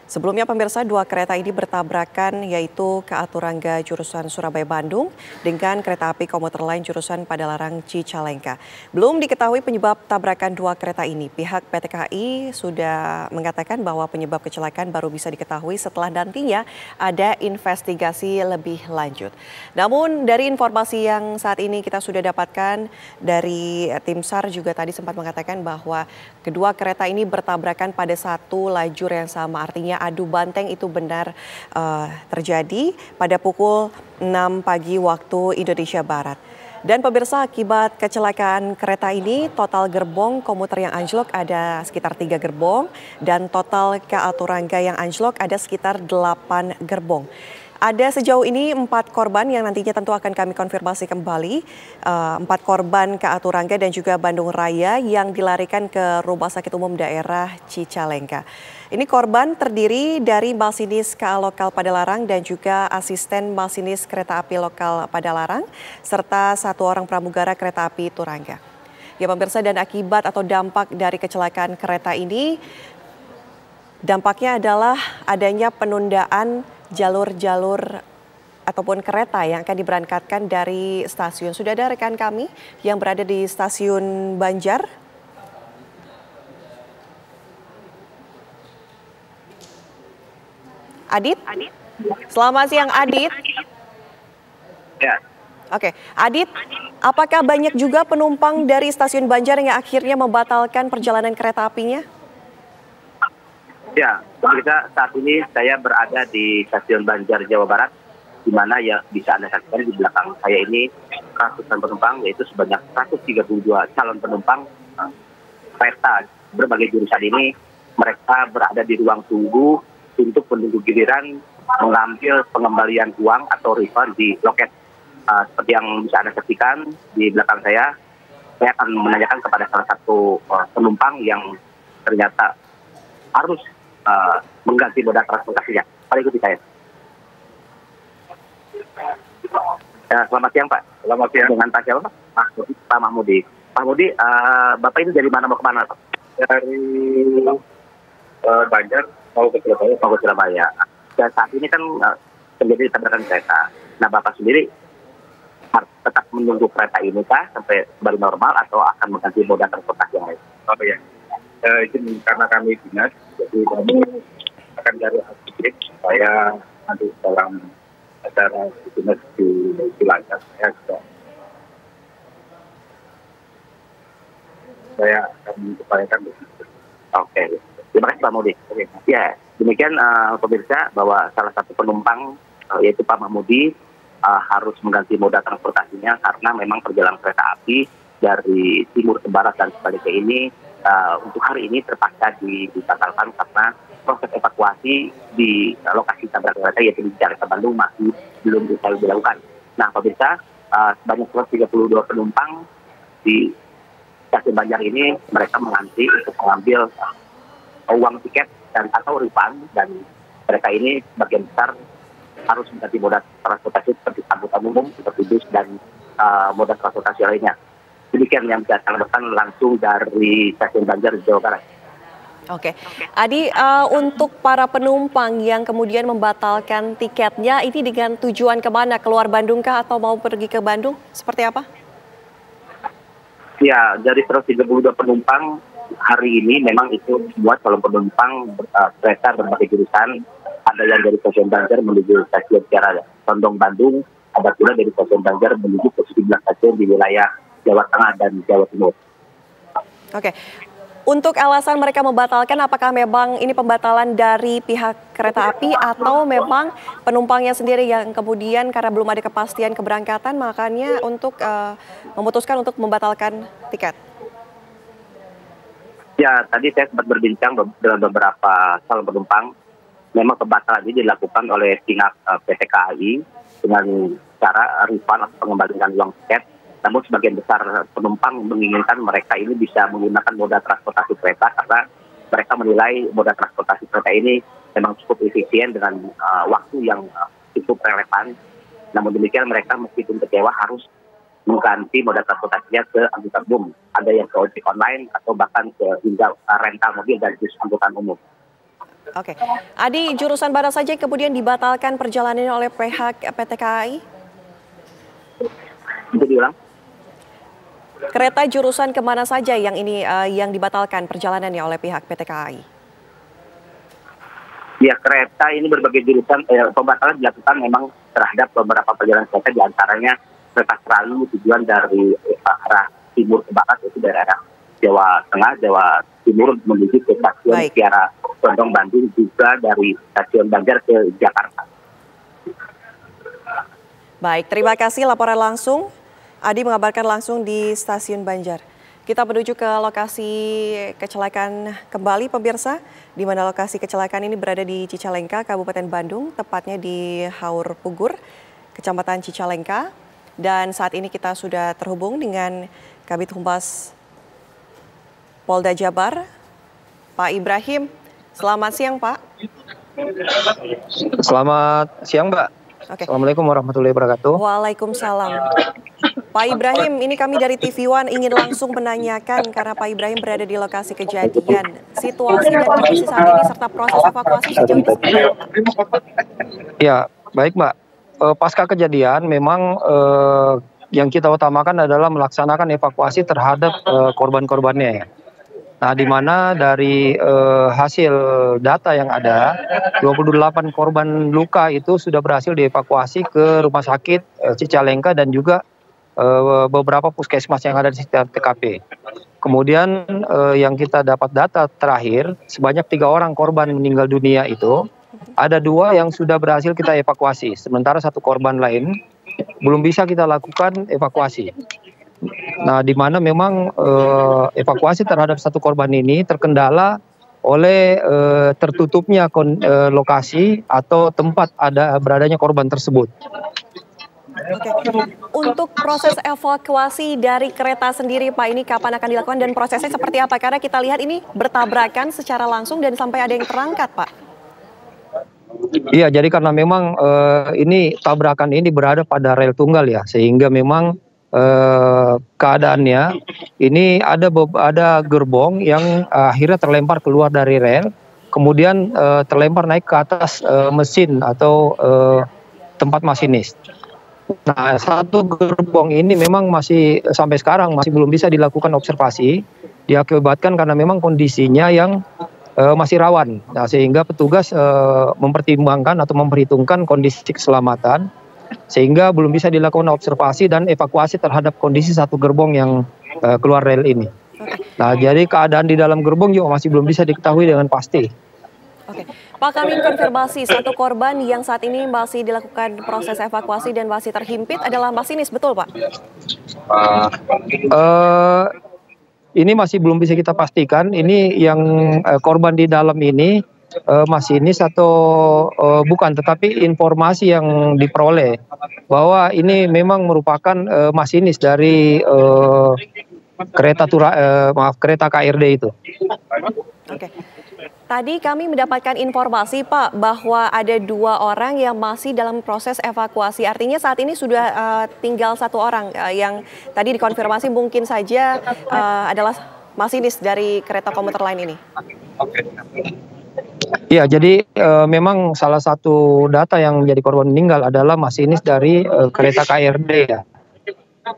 Sebelumnya pemirsa, dua kereta ini bertabrakan yaitu KA Turangga jurusan Surabaya-Bandung dengan kereta api komuter lain jurusan Padalarang Cicalengka. Belum diketahui penyebab tabrakan dua kereta ini. Pihak PT KAI sudah mengatakan bahwa penyebab kecelakaan baru bisa diketahui setelah nantinya ada investigasi lebih lanjut. Namun dari informasi yang saat ini kita sudah dapatkan dari tim SAR juga tadi sempat mengatakan bahwa kedua kereta ini bertabrakan pada satu lajur yang sama, artinya adu banteng itu benar terjadi pada pukul 6 pagi waktu Indonesia Barat. Dan pemirsa, akibat kecelakaan kereta ini total gerbong komuter yang anjlok ada sekitar 3 gerbong dan total KA Turangga yang anjlok ada sekitar 8 gerbong. Ada sejauh ini 4 korban yang nantinya tentu akan kami konfirmasi kembali. 4 korban KA Turangga dan juga Bandung Raya yang dilarikan ke Rumah Sakit Umum Daerah Cicalengka. Ini korban terdiri dari masinis KA lokal Padalarang dan juga asisten masinis kereta api lokal Padalarang, serta 1 orang pramugara kereta api Turangga. Ya pemirsa, dan akibat atau dampak dari kecelakaan kereta ini, dampaknya adalah adanya penundaan jalur-jalur ataupun kereta yang akan diberangkatkan dari stasiun. Sudah ada rekan kami yang berada di stasiun Banjar. Adit? Selamat siang Adit. Ya. Oke, Adit, apakah banyak juga penumpang dari stasiun Banjar yang akhirnya membatalkan perjalanan kereta apinya? Ya, pemirsa, saat ini saya berada di stasiun Banjar, Jawa Barat, di mana ya bisa Anda saksikan di belakang saya ini ratusan penumpang, yaitu sebanyak 132 calon penumpang kereta berbagai jurusan ini. Mereka berada di ruang tunggu untuk menunggu giliran mengambil pengembalian uang atau refund di loket. Seperti yang bisa Anda saksikan di belakang saya akan menanyakan kepada salah satu penumpang yang ternyata harus mengganti moda transportasinya. Mari ikuti saya. Ya, selamat siang Pak. Selamat siang. Dengan Pak siapa Pak? Pak Mahmudi. Pak Mahmudi, Bapak ini dari mana mau kemana Pak? Dari Banjar mau ke Surabaya. Mau ke Surabaya. Dan saat ini kan terjadi tabrakan kereta. Nah Bapak sendiri harus tetap menunggu kereta ini kah sampai kembali normal atau akan mengganti moda transportasi yang lain? Oh ya. Izin karena kami dinas, jadi kami akan cari aktif supaya nanti dalam acara dinas di Cilacap saya akan upayakan begitu. Oke, terima kasih Pak Mahmudi. Ya, demikian pemirsa bahwa salah satu penumpang yaitu Pak Mahmudi harus mengganti moda transportasinya karena memang perjalanan kereta api dari timur ke barat dan sebaliknya ini untuk hari ini terpaksa dibatalkan karena proses evakuasi di lokasi tabrakan kereta yaitu di Jakarta Bandung masih belum bisa dilakukan. Nah, pemirsa, sebanyak 132 penumpang di stasiun Banjar ini mereka mengantri untuk mengambil uang tiket dan atau refund, dan mereka ini sebagian besar harus mengganti moda transportasi seperti angkutan umum, seperti bus dan moda transportasi lainnya. Demikian yang bisa saya sampaikan langsung dari stasiun Banjar, Jawa Barat. Oke, Adi, untuk para penumpang yang kemudian membatalkan tiketnya, ini dengan tujuan kemana? Keluar Bandung kah atau mau pergi ke Bandung? Seperti apa? Ya, dari 132 penumpang hari ini memang itu semua calon penumpang kereta berbagai jurusan. Ada yang dari stasiun Banjar menuju stasiun Kiara Condong Bandung, ada pula dari stasiun Banjar menuju ke sejumlah stasiun di wilayah Jawa Tengah dan Jawa Timur. Oke, untuk alasan mereka membatalkan, apakah memang ini pembatalan dari pihak kereta api atau memang penumpangnya sendiri yang kemudian karena belum ada kepastian keberangkatan makanya untuk memutuskan untuk membatalkan tiket? Ya, tadi saya sempat berbincang dengan beberapa calon penumpang. Memang pembatalan ini dilakukan oleh pihak PT KAI dengan cara refund atau pengembalian uang tiket. Namun sebagian besar penumpang menginginkan mereka ini bisa menggunakan moda transportasi kereta karena mereka menilai moda transportasi kereta ini memang cukup efisien dengan waktu yang cukup relevan. Namun demikian mereka meskipun kecewa harus mengganti moda transportasinya ke angkutan umum. Ada yang ke ojek online atau bahkan ke hingga rental mobil dan bus angkutan umum. Oke, Adi, jurusan mana saja yang kemudian dibatalkan perjalanannya oleh pihak PT KAI? Itu diulang. Kereta jurusan kemana saja yang ini yang dibatalkan perjalanannya oleh pihak PT KAI? Ya, kereta ini berbagai jurusan, pembatalan dilakukan memang terhadap beberapa perjalanan kereta, diantaranya kereta selalu tujuan dari arah timur ke barat, itu dari arah Jawa Tengah, Jawa Timur menuju ke stasiun Kiara Condong Bandung, juga dari stasiun Banjar ke Jakarta. Baik, terima kasih laporan langsung. Adi mengabarkan langsung di stasiun Banjar. Kita menuju ke lokasi kecelakaan kembali pemirsa, di mana lokasi kecelakaan ini berada di Cicalengka, Kabupaten Bandung, tepatnya di Haur Pugur, Kecamatan Cicalengka. Dan saat ini kita sudah terhubung dengan Kabid Humas Polda Jabar, Pak Ibrahim. Selamat siang, Pak. Selamat siang, Mbak. Oke. Assalamualaikum warahmatullahi wabarakatuh. Waalaikumsalam. Pak Ibrahim, ini kami dari TV One ingin langsung menanyakan karena Pak Ibrahim berada di lokasi kejadian. Situasi dan kondisi saat ini serta proses evakuasi sejauh ini seperti apa? Ya, baik Mbak. Pasca kejadian memang yang kita utamakan adalah melaksanakan evakuasi terhadap korban-korbannya ya. Nah, di mana dari hasil data yang ada, 28 korban luka itu sudah berhasil dievakuasi ke Rumah Sakit Cicalengka dan juga beberapa puskesmas yang ada di sekitar TKP. Kemudian yang kita dapat data terakhir, sebanyak 3 orang korban meninggal dunia itu, ada 2 yang sudah berhasil kita evakuasi, sementara 1 korban lain belum bisa kita lakukan evakuasi. Nah, di mana memang evakuasi terhadap 1 korban ini terkendala oleh tertutupnya lokasi atau tempat beradanya korban tersebut. Oke. Untuk proses evakuasi dari kereta sendiri, Pak, ini kapan akan dilakukan dan prosesnya seperti apa? Karena kita lihat ini bertabrakan secara langsung dan sampai ada yang terangkat, Pak. Iya, jadi karena memang ini tabrakan ini berada pada rel tunggal ya, sehingga memang keadaannya ini ada gerbong yang akhirnya terlempar keluar dari rel, kemudian terlempar naik ke atas mesin atau tempat masinis. Nah, 1 gerbong ini memang masih sampai sekarang masih belum bisa dilakukan observasi, diakibatkan karena memang kondisinya yang masih rawan. Nah, sehingga petugas mempertimbangkan atau memperhitungkan kondisi keselamatan, sehingga belum bisa dilakukan observasi dan evakuasi terhadap kondisi 1 gerbong yang keluar rel ini. Nah, jadi keadaan di dalam gerbong juga masih belum bisa diketahui dengan pasti. Oke, Pak, kami konfirmasi 1 korban yang saat ini masih dilakukan proses evakuasi dan masih terhimpit adalah masinis, betul Pak? Ini masih belum bisa kita pastikan. Ini yang korban di dalam ini masinis atau bukan, tetapi informasi yang diperoleh bahwa ini memang merupakan masinis dari kereta KRD itu. Oke. Tadi kami mendapatkan informasi, Pak, bahwa ada 2 orang yang masih dalam proses evakuasi. Artinya saat ini sudah tinggal 1 orang yang tadi dikonfirmasi mungkin saja adalah masinis dari kereta komuter lain ini. Ya, jadi memang salah satu data yang menjadi korban meninggal adalah masinis dari kereta KRD ya.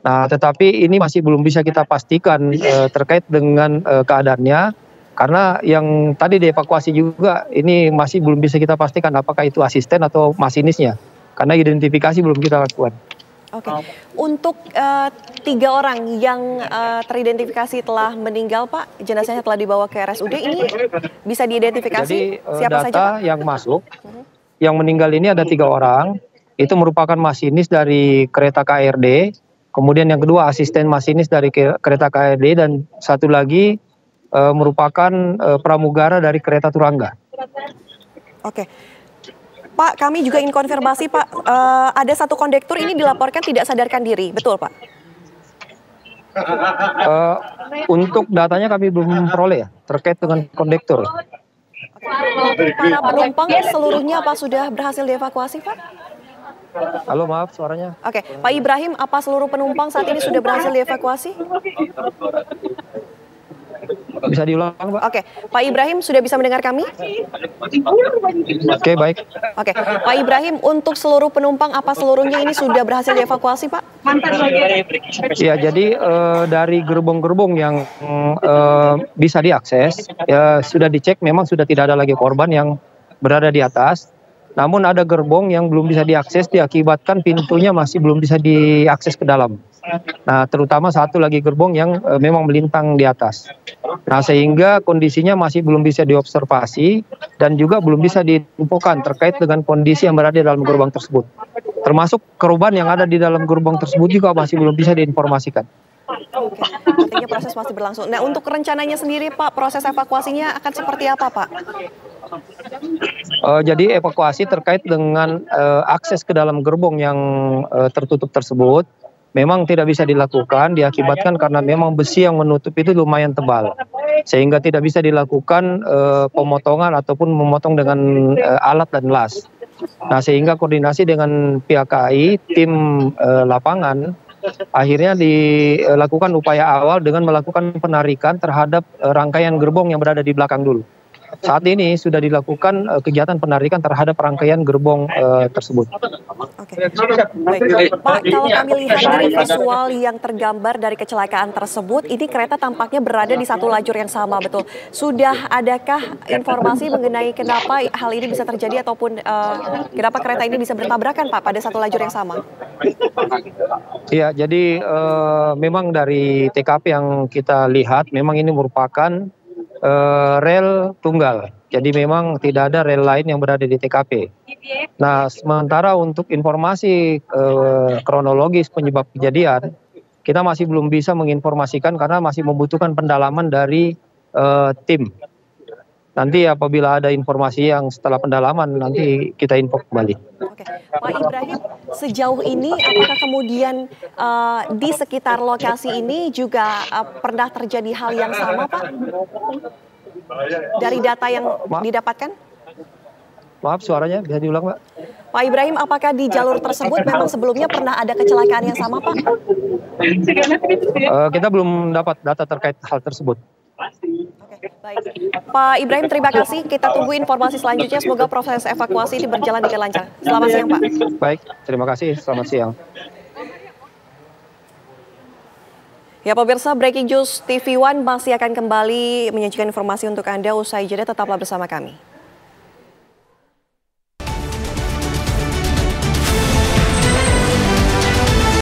Nah, tetapi ini masih belum bisa kita pastikan terkait dengan keadaannya. Karena yang tadi dievakuasi juga ini masih belum bisa kita pastikan apakah itu asisten atau masinisnya. Karena identifikasi belum kita lakukan. Oke, untuk 3 orang yang teridentifikasi telah meninggal, Pak, jenazahnya telah dibawa ke RSUD, ini bisa diidentifikasi. Jadi, siapa data saja, Pak? Yang masuk, yang meninggal ini ada 3 orang, itu merupakan masinis dari kereta KRD, kemudian yang kedua asisten masinis dari kereta KRD, dan 1 lagi merupakan pramugara dari kereta Turangga. Oke. Pak, kami juga ingin konfirmasi, Pak, ada 1 kondektur ini dilaporkan tidak sadarkan diri, betul Pak? Untuk datanya kami belum memperoleh ya, terkait dengan kondektur. Para penumpang seluruhnya apa sudah berhasil dievakuasi, Pak? Halo, maaf suaranya. Oke, Pak Ibrahim, apa seluruh penumpang saat ini sudah berhasil dievakuasi? Bisa diulang, Pak? Oke, Pak Ibrahim sudah bisa mendengar kami? Oke, baik. Oke, Pak Ibrahim, untuk seluruh penumpang apa seluruhnya ini sudah berhasil dievakuasi, Pak? Ya, jadi dari gerbong-gerbong yang bisa diakses, ya sudah dicek memang sudah tidak ada lagi korban yang berada di atas. Namun ada gerbong yang belum bisa diakses diakibatkan pintunya masih belum bisa diakses ke dalam. Nah, terutama satu lagi gerbong yang memang melintang di atas. Nah, sehingga kondisinya masih belum bisa diobservasi dan juga belum bisa diinfokan terkait dengan kondisi yang berada di dalam gerbang tersebut. Termasuk korban yang ada di dalam gerbang tersebut juga masih belum bisa diinformasikan. Oke, artinya proses masih berlangsung. Nah, untuk rencananya sendiri, Pak, proses evakuasinya akan seperti apa, Pak? Jadi evakuasi terkait dengan akses ke dalam gerbong yang tertutup tersebut memang tidak bisa dilakukan diakibatkan karena memang besi yang menutup itu lumayan tebal sehingga tidak bisa dilakukan pemotongan ataupun memotong dengan alat dan las. Nah, sehingga koordinasi dengan pihak KAI, tim lapangan akhirnya dilakukan upaya awal dengan melakukan penarikan terhadap rangkaian gerbong yang berada di belakang dulu. Saat ini sudah dilakukan kegiatan penarikan terhadap rangkaian gerbong tersebut. Oke, baik. Pak, kalau kami lihat dari visual yang tergambar dari kecelakaan tersebut, ini kereta tampaknya berada di satu lajur yang sama, betul. Sudah adakah informasi mengenai kenapa hal ini bisa terjadi ataupun kenapa kereta ini bisa bertabrakan, Pak, pada satu lajur yang sama? Iya, jadi memang dari TKP yang kita lihat, memang ini merupakan rel tunggal. Jadi memang tidak ada rel lain yang berada di TKP. Nah, sementara untuk informasi kronologis penyebab kejadian, kita masih belum bisa menginformasikan karena masih membutuhkan pendalaman dari tim. Nanti apabila ada informasi yang setelah pendalaman, nanti kita info kembali. Oke, Pak Ibrahim, sejauh ini apakah kemudian di sekitar lokasi ini juga pernah terjadi hal yang sama, Pak? Dari data yang didapatkan? Maaf, suaranya bisa diulang, Pak? Pak Ibrahim, apakah di jalur tersebut memang sebelumnya pernah ada kecelakaan yang sama, Pak? Kita belum dapat data terkait hal tersebut. Oke, baik. Pak Ibrahim, terima kasih. Kita tunggu informasi selanjutnya. Semoga proses evakuasi ini berjalan dengan lancar. Selamat siang, Pak. Baik, terima kasih. Selamat siang. Ya, pemirsa, Breaking News TV One masih akan kembali menyajikan informasi untuk Anda usai jeda. Tetaplah bersama kami.